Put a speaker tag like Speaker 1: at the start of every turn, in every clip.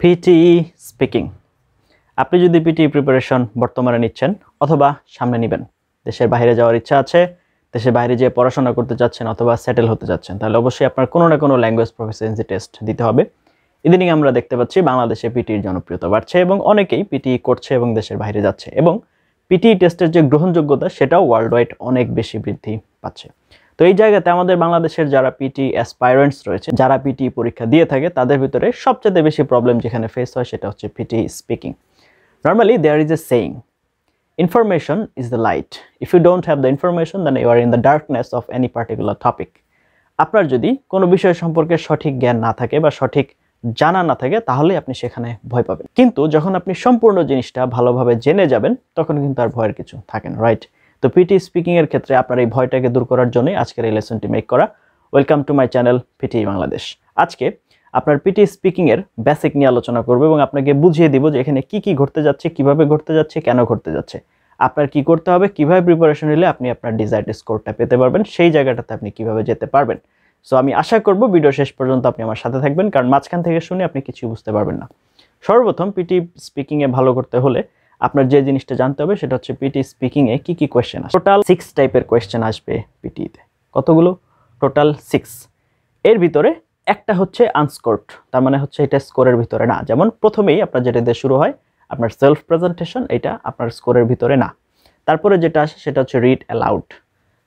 Speaker 1: PTE speaking. আপনি যদি PTE preparation বর্তমানে নিচ্ছেন অথবা সামনে নেবেন, দেশের বাইরে যাওয়ার ইচ্ছা আছে, দেশের বাইরে যেয়ে পড়াশোনা করতে যাচ্ছেন অথবা সেটেল হতে যাচ্ছেন, তাহলে অবশ্যই আপনার কোনো না কোনো ল্যাঙ্গুয়েজ প্রফিসিয়েন্সি টেস্ট দিতে হবে। ইদানিং আমরা দেখতে পাচ্ছি বাংলাদেশে PTEর জনপ্রিয়তা বাড়ছে এবং অনেকেই PTE করছে এবং দেশের বাইরে যাচ্ছে, এবং PTE টেস্টের যে গ্রহণযোগ্যতা সেটাও ওয়ার্ল্ড ওয়াইড অনেক বেশি বৃদ্ধি পাচ্ছে। তো এই জায়গাতে আমাদের বাংলাদেশের যারা PTE অ্যাসপাইরেন্টস রয়েছে, যারা PTE পরীক্ষা দিয়ে থাকে, তাদের ভিতরে সবচেয়ে বেশি প্রবলেম যেখানে ফেস হয় সেটা হচ্ছে PTE speaking. Normally there is a saying, information is the light. If you don't have the information, then you are in the darkness of any particular topic. আপনার যদি কোনো বিষয় সম্পর্কে সঠিক জ্ঞান না থাকে বা সঠিক জানা না থাকে, তাহলে আপনি সেখানে ভয় পাবেন। কিন্তু যখন আপনি সম্পূর্ণ জিনিসটা ভালোভাবে জেনে যাবেন, তখন কিন্তু আর ভয়ের কিছু থাকে না, রাইট? তো PTE স্পিকিং এর ক্ষেত্রে আপনার এই ভয়টাকে দূর করার জন্যই আজকের এই লেসনটি মেক করা। Welcome to my channel PTE Bangladesh. আজকে আপনার PTE স্পিকিং এর বেসিক নিয়ে আলোচনা করব এবং আপনাকে বুঝিয়ে দিব যে এখানে কি কি ঘটতে যাচ্ছে, কিভাবে ঘটতে যাচ্ছে, কেন ঘটতে যাচ্ছে, আপনার কি করতে হবে, কিভাবে প্রিপারেশন নিলে আপনি আপনার ডিজায়ার্ড স্কোরটা পেতে পারবেন, সেই জায়গাটাতে আপনি কিভাবে যেতে পারবেন। সো আমি আশা করব ভিডিও শেষ পর্যন্ত আপনি আমার সাথে থাকবেন, কারণ মাঝখান থেকে শুনে আপনি কিছু বুঝতে পারবেন না। সর্বপ্রথম PTE স্পিকিং এ ভালো করতে হলে আপনার যে জিনিসটা জানতে হবে সেটা হচ্ছে PTE স্পিকিং এ কি কি কোয়েশ্চেন আসে। টোটাল 6 টাইপের কোয়েশ্চেন আসবে PTE তে। কতগুলো? টোটাল 6। এর ভিতরে একটা হচ্ছে আনস্কোরড, তার মানে হচ্ছে এটা স্কোরের ভিতরে না। যেমন প্রথমেই আপনার যেটা দিয়ে শুরু হয় আপনার সেলফ প্রেজেন্টেশন, এটা আপনার স্কোরের ভিতরে না। তারপরে যেটা আসে সেটা হচ্ছে রিড অ্যালাউড,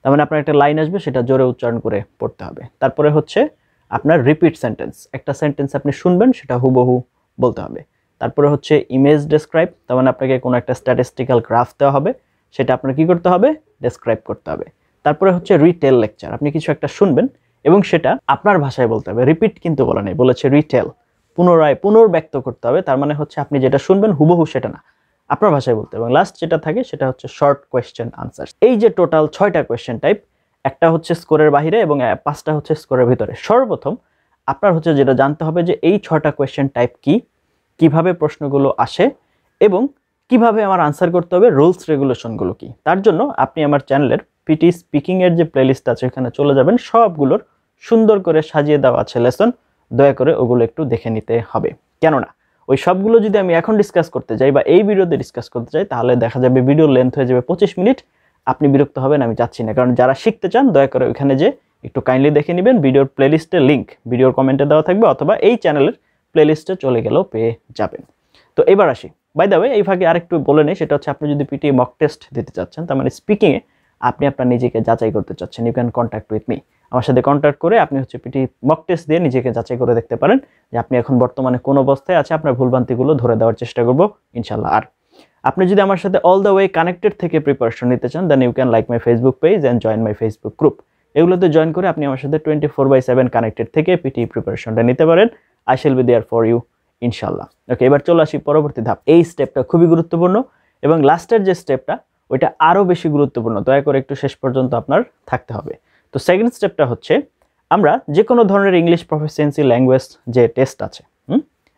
Speaker 1: তার মানে আপনার একটা লাইন আসবে, সেটা জোরে উচ্চারণ করে পড়তে হবে। তারপরে হচ্ছে আপনার রিপিট সেন্টেন্স, একটা সেন্টেন্স আপনি শুনবেন সেটা হুবহু বলতে হবে। তারপরে হচ্ছে ইমেজ ডেসক্রাইব, তার মানে আপনাকে কোনো একটা স্ট্যাটিস্টিক্যাল গ্রাফ দেওয়া হবে, সেটা আপনার কি করতে হবে? ডেসক্রাইব করতে হবে। তারপরে হচ্ছে রিটেল লেকচার, আপনি কিছু একটা শুনবেন এবং সেটা আপনার ভাষায় বলতে হবে। রিপিট কিন্তু বলা নেই, বলেছে রিটেল, পুনর্ব্যক্ত করতে হবে। তার মানে হচ্ছে আপনি যেটা শুনবেন হুবহু সেটা না, আপনার ভাষায় বলতে হবে। এবং লাস্ট যেটা থাকে সেটা হচ্ছে শর্ট কোয়েশ্চেন আনসার। এই যে টোটাল 6টা কোয়েশ্চেন টাইপ, একটা হচ্ছে স্কোরের বাইরে এবং 5টা হচ্ছে স্কোরের ভিতরে। সর্বপ্রথম আপনার হচ্ছে যেটা জানতে হবে যে এই 6টা কোয়েশ্চেন টাইপ কি, কিভাবে প্রশ্নগুলো আসে এবং কিভাবে আমার আনসার করতে হবে, রুলস রেগুলেশনগুলো কি। তার জন্য আপনি আমার চ্যানেলের PTE স্পিকিং এর যে প্লেলিস্ট আছে এখানে চলে যাবেন, সবগুলোর সুন্দর করে সাজিয়ে দেওয়া আছে লেসন। দয়া করে ওগুলো একটু দেখে নিতে হবে, কেননা ওই সবগুলো যদি আমি এখন ডিসকাস করতে যাই বা এই ভিডিওতে ডিসকাস করতে চাই, তাহলে দেখা যাবে ভিডিও লেন্থ হয়ে যাবে 25 মিনিট। আপনি বিরক্ত হবেন, আমি চাচ্ছি না। কারণ যারা শিখতে চান দয়া করে ওইখানে যে একটু কাইন্ডলি দেখে নেবেন। ভিডিওর প্লেলিস্টের লিঙ্ক ভিডিওর কমেন্টে দেওয়া থাকবে, অথবা এই চ্যানেলের প্লেলিস্টে চলে গেলেও পেয়ে যাবেন। তো এবার আসি, বাই দ্য ওয়ে এই ভাগে আরেকটু বলে নেই, সেটা হচ্ছে আপনি যদি PTE মক টেস্ট দিতে চাচ্ছেন, তার মানে স্পিকিংয়ে আপনি আপনার নিজেকে যাচাই করতে চাচ্ছেন, you can contact with me. আমার সাথে কন্ট্যাক্ট করে আপনি হচ্ছে PTE মক টেস্ট দিয়ে নিজেকে যাচাই করে দেখতে পারেন যে আপনি এখন বর্তমানে কোন অবস্থায় আছে। আপনার ভুলভ্রান্তিগুলো ধরে দেওয়ার চেষ্টা করব ইনশাল্লাহ। আর আপনি যদি আমার সাথে অল দ্য ওয়ে কানেক্টেড থেকে প্রিপারেশন নিতে চান, then you can like my Facebook page and join my Facebook group. এগুলোতে জয়েন করে আপনি আমার সাথে 24/7 কানেক্টেড থেকে PTE প্রিপারেশনটা নিতে পারেন। I shall be there for you ইনশাল্লাহ। ওকে, এবার চলে আসি পরবর্তী ধাপ। এই স্টেপটা খুবই গুরুত্বপূর্ণ এবং লাস্টের যে স্টেপটা ওইটা আরও বেশি গুরুত্বপূর্ণ। দয়া করে একটু শেষ পর্যন্ত আপনার থাকতে হবে। তো সেকেন্ড স্টেপটা হচ্ছে আমরা যে কোনো ধরনের ইংলিশ প্রফিসিয়েন্সি ল্যাঙ্গুয়েজ যে টেস্ট আছে,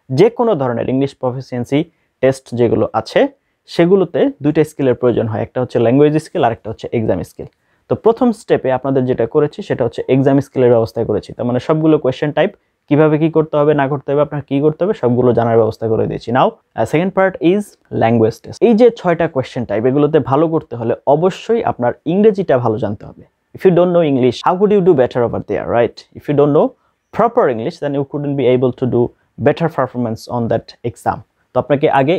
Speaker 1: যে কোনো ধরনের ইংলিশ প্রফিসিয়েন্সি টেস্ট যেগুলো আছে, সেগুলোতে দুইটা স্কিলের প্রয়োজন হয়। একটা হচ্ছে ল্যাঙ্গুয়েজ স্কিল আর একটা হচ্ছে এক্সাম স্কিল। তো প্রথম স্টেপে আপনাদের যেটা করেছি সেটা হচ্ছে এক্সাম স্কিলের ব্যবস্থা করেছি। তার মানে সবগুলো কোয়েশ্চেন টাইপ কিভাবে কি করতে হবে না করতে হবে, আপনার কি করতে হবে, সবগুলো জানার ব্যবস্থা করে দিয়েছি। Now second part is language test. এই যে 6টা কোয়েশ্চেন টাইপ, এগুলোতে ভালো করতে হলে অবশ্যই আপনার ইংরেজিটা ভালো জানতে হবে। If you don't know English, how could you do better over there, right? If you don't know proper English, then you couldn't be able to do better performance on that exam. তো আপনাকে আগে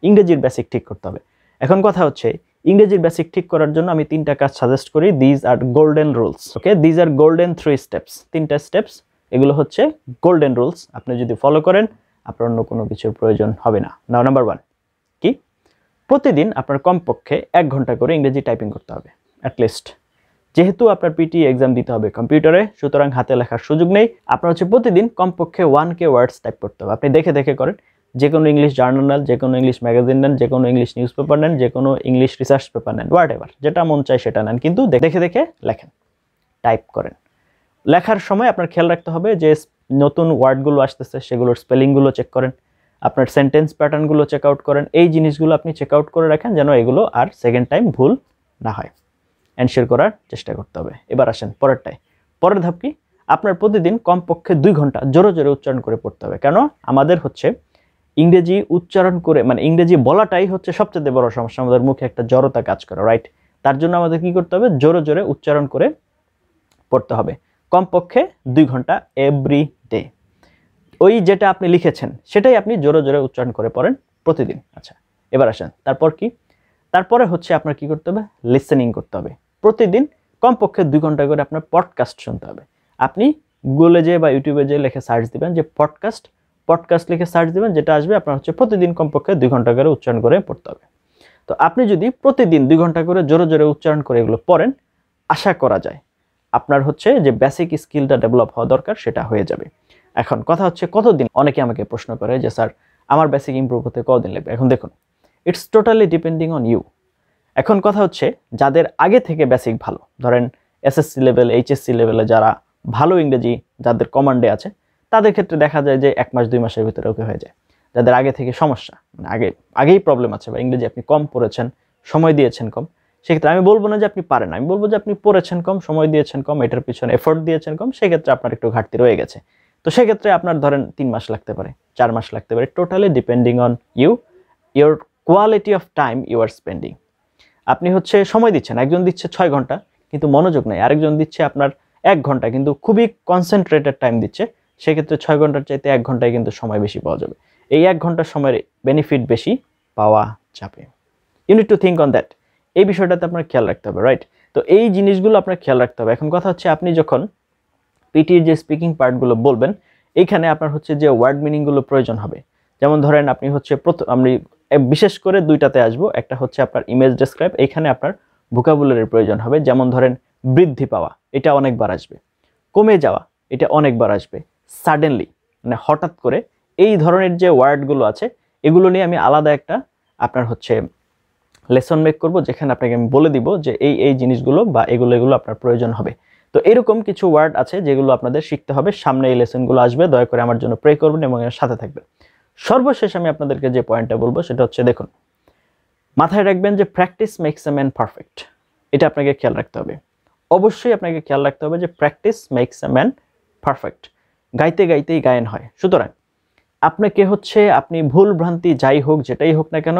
Speaker 1: ইংরেজির basic ঠিক করতে হবে। এখন কথা হচ্ছে ইংরেজির বেসিক ঠিক করার জন্য আমি 3টা কাজ সাজেস্ট করি। These are golden rules. Okay, these are golden 3 steps. 3টা স্টেপস, এগুলো হচ্ছে গোল্ডেন রুলস। আপনি যদি ফলো করেন আপনার অন্য কোনো কিছুর প্রয়োজন হবে না। নাও নাম্বার 1 কি? প্রতিদিন আপনার কমপক্ষে 1 ঘন্টা করে ইংরেজি টাইপিং করতে হবে অ্যাটলিস্ট। যেহেতু আপনার PTE এক্সাম দিতে হবে কম্পিউটারে, সুতরাং হাতে লেখার সুযোগ নেই। আপনার হচ্ছে প্রতিদিন কমপক্ষে 1K ওয়ার্ডস টাইপ করতে হবে। আপনি দেখে দেখে করেন, যে কোনো ইংলিশ জার্নাল, যে কোনো ইংলিশ ম্যাগাজিন নেন, যে কোনো ইংলিশ নিউজ পেপার নেন, যে কোনো ইংলিশ রিসার্চ পেপার নেন, হোয়াট এভার, যেটা মন চায় সেটা নেন, কিন্তু দেখে দেখে লেখেন, টাইপ করেন। লেখার সময় আপনার খেয়াল রাখতে হবে যে নতুন ওয়ার্ডগুলো আসতেছে সেগুলোর স্পেলিংগুলো চেক করেন, আপনার সেন্টেন্স প্যাটার্নগুলো চেক আউট করেন। এই জিনিসগুলো আপনি চেক আউট করে রাখেন যেন এগুলো আর সেকেন্ড টাইম ভুল না হয়। এনশিওর করার চেষ্টা করতে হবে। এবার আসেন পরেরটায়। পরের ধাপ কি? আপনার প্রতিদিন কমপক্ষে 2 ঘন্টা জোরে জোরে উচ্চারণ করে পড়তে হবে। কেন? আমাদের হচ্ছে ইংরেজি উচ্চারণ করে মানে ইংরেজি বলাটাই হচ্ছে সবচেয়ে বড় সমস্যা। আমাদের মুখে একটা জড়তা কাজ করে, রাইট? তার জন্য আমাদের কি করতে হবে? জোরে জোরে উচ্চারণ করে পড়তে হবে কমপক্ষে 2 ঘন্টা এভরি ডে। ওই যেটা আপনি লিখেছেন সেটাই আপনি জোরে জোরে উচ্চারণ করে পড়েন প্রতিদিন। আচ্ছা, এবার আসেন তারপর কি? তারপরে হচ্ছে আপনার কি করতে হবে? লিসেনিং করতে হবে। প্রতিদিন কমপক্ষে 2 ঘন্টা করে আপনার পডকাস্ট শুনতে হবে। আপনি গুগলে যেয়ে বা ইউটিউবে যেয়ে লিখে সার্চ দিবেন যে পডকাস্ট লিখে সার্চ দিবেন, যেটা আসবে আপনার হচ্ছে প্রতিদিন কমপক্ষে 2 ঘন্টা করে উচ্চারণ করে পড়তে হবে। তো আপনি যদি প্রতিদিন 2 ঘন্টা করে জোরে জোরে উচ্চারণ করে এগুলো পড়েন, আশা করা যায় আপনার হচ্ছে যে বেসিক স্কিলটা ডেভেলপ হওয়া দরকার সেটা হয়ে যাবে। এখন কথা হচ্ছে কতদিন? অনেকে আমাকে প্রশ্ন করে যে স্যার আমার বেসিক ইমপ্রুভ হতে কতদিন লাগবে? এখন দেখুন, it's totally depending on you. এখন কথা হচ্ছে যাদের আগে থেকে বেসিক ভালো, ধরেন এসএসসি লেভেল, এইচএসসি লেভেলে যারা ভালো ইংরেজি যাদের কমান্ডে আছে, তাদের ক্ষেত্রে দেখা যায় যে 1 মাস 2 মাসের ভিতরে ওকে হয়ে যায়। যাদের আগে থেকে সমস্যা, মানে আগেই প্রবলেম আছে বা ইংরেজি আপনি কম পড়েছেন, সময় দিয়েছেন কম, সেক্ষেত্রে আমি বলবো না যে আপনি পারেন, আমি বলবো যে আপনি পড়েছেন কম, সময় দিয়েছেন কম, এটার পিছনে এফোর্ট দিয়েছেন কম, সেক্ষেত্রে আপনার একটু ঘাটতি রয়ে গেছে। তো সেক্ষেত্রে আপনার ধরেন 3 মাস লাগতে পারে, 4 মাস লাগতে পারে, totally depending on you, your quality of time you are spending. আপনি হচ্ছে সময় দিচ্ছেন, একজন দিচ্ছে 6 ঘন্টা কিন্তু মনোযোগ নেই, আরেকজন দিচ্ছে আপনার 1 ঘন্টা কিন্তু খুবই কনসেন্ট্রেটেড টাইম দিচ্ছে, সেক্ষেত্রে 6 ঘন্টার চাইতে 1 ঘন্টায় কিন্তু সময় বেশি পাওয়া যাবে। এই 1 ঘন্টার সময়ের বেনিফিট বেশি পাওয়া যাবে। You need to think on that. এই বিষয়টাতে আপনার খেয়াল রাখতে হবে, রাইট? তো এই জিনিসগুলো আপনার খেয়াল রাখতে হবে। এখন কথা হচ্ছে আপনি যখন পিটির যে স্পিকিং পার্টগুলো বলবেন, এইখানে আপনার হচ্ছে যে ওয়ার্ড মিনিংগুলো প্রয়োজন হবে। যেমন ধরেন আপনি হচ্ছে আমি বিশেষ করে 2টাতে আসবো, একটা হচ্ছে আপনার ইমেজ ডেসক্রাইব, এইখানে আপনার ভোকাবুলারির প্রয়োজন হবে। যেমন ধরেন বৃদ্ধি পাওয়া, এটা অনেকবার আসবে। কমে যাওয়া, এটা অনেকবার আসবে। সাডেনলি, মানে হঠাৎ করে, এই ধরনের যে ওয়ার্ডগুলো আছে এগুলো নিয়ে আমি আলাদা একটা আপনার হচ্ছে লেসন মেক করব, যেখানে আপনাকে আমি বলে দিব যে এই জিনিসগুলো বা এগুলো আপনার প্রয়োজন হবে। তো এরকম কিছু ওয়ার্ড আছে যেগুলো আপনাদের শিখতে হবে। সামনে এই লেসনগুলো আসবে, দয়া করে আমার জন্য প্রে করবেন এবং এর সাথে থাকবেন। সর্বশেষ আমি আপনাদেরকে যে পয়েন্টটা বলবো সেটা হচ্ছে, দেখুন, মাথায় রাখবেন যে practice makes a man perfect. এটা আপনাকে খেয়াল রাখতে হবে। অবশ্যই আপনাকে খেয়াল রাখতে হবে যে practice makes a man perfect. গাইতে গাইতেই গায়ন হয়। সুতরাং আপনাকে হচ্ছে আপনি ভুল ভ্রান্তি যাই হোক, যেটাই হোক না কেন,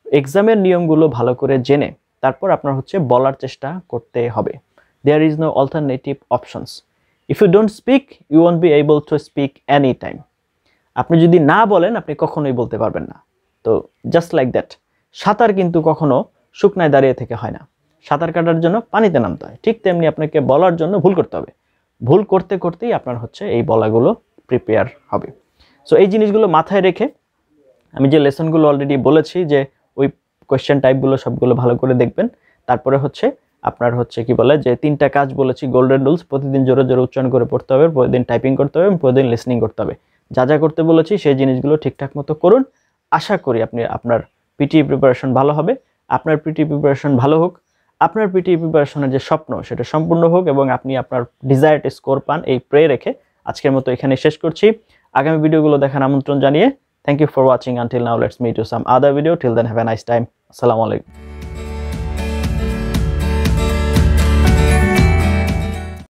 Speaker 1: এক্সামের নিয়মগুলো ভালো করে জেনে তারপর আপনার হচ্ছে বলার চেষ্টা করতে হবে। There is no alternative options. If you don't speak, you won't be able to speak any time. আপনি যদি না বলেন, আপনি কখনোই বলতে পারবেন না। তো জাস্ট লাইক দ্যাট, সাঁতার কিন্তু কখনো শুকনায় দাঁড়িয়ে থেকে হয় না, সাঁতার কাটার জন্য পানিতে নামতে হয়। ঠিক তেমনি আপনাকে বলার জন্য ভুল করতে হবে। ভুল করতে করতেই আপনার হচ্ছে এই বলাগুলো প্রিপেয়ার হবে। সো এই জিনিসগুলো মাথায় রেখে আমি যে লেসনগুলো অলরেডি বলেছি যে ওই কোয়েশ্চেন টাইপগুলো সবগুলো ভালো করে দেখবেন। তারপরে হচ্ছে আপনার হচ্ছে কি বলে যে 3টা কাজ বলেছি, গোল্ডেন রুলস: প্রতিদিন জোরে জোরে উচ্চারণ করে পড়তে হবে, প্রতিদিন টাইপিং করতে হবে, প্রতিদিন লিসনিং করতে হবে। যা যা করতে বলেছি সেই জিনিসগুলো ঠিকঠাক মতো করুন। আশা করি আপনার পিটিই প্রিপারেশন ভালো হবে। আপনার পিটিই প্রিপারেশন ভালো হোক, আপনার পিটিই প্রিপারেশনের যে স্বপ্ন সেটা সম্পূর্ণ হোক এবং আপনি আপনার ডিজায়ার্ড স্কোর পান, এই প্রে রেখে আজকের মতো এখানে শেষ করছি। আগামী ভিডিওগুলো দেখার আমন্ত্রণ জানিয়ে, thank you for watching. Until now, let's meet you some other video. Till then, have a nice time. Assalamu alaikum.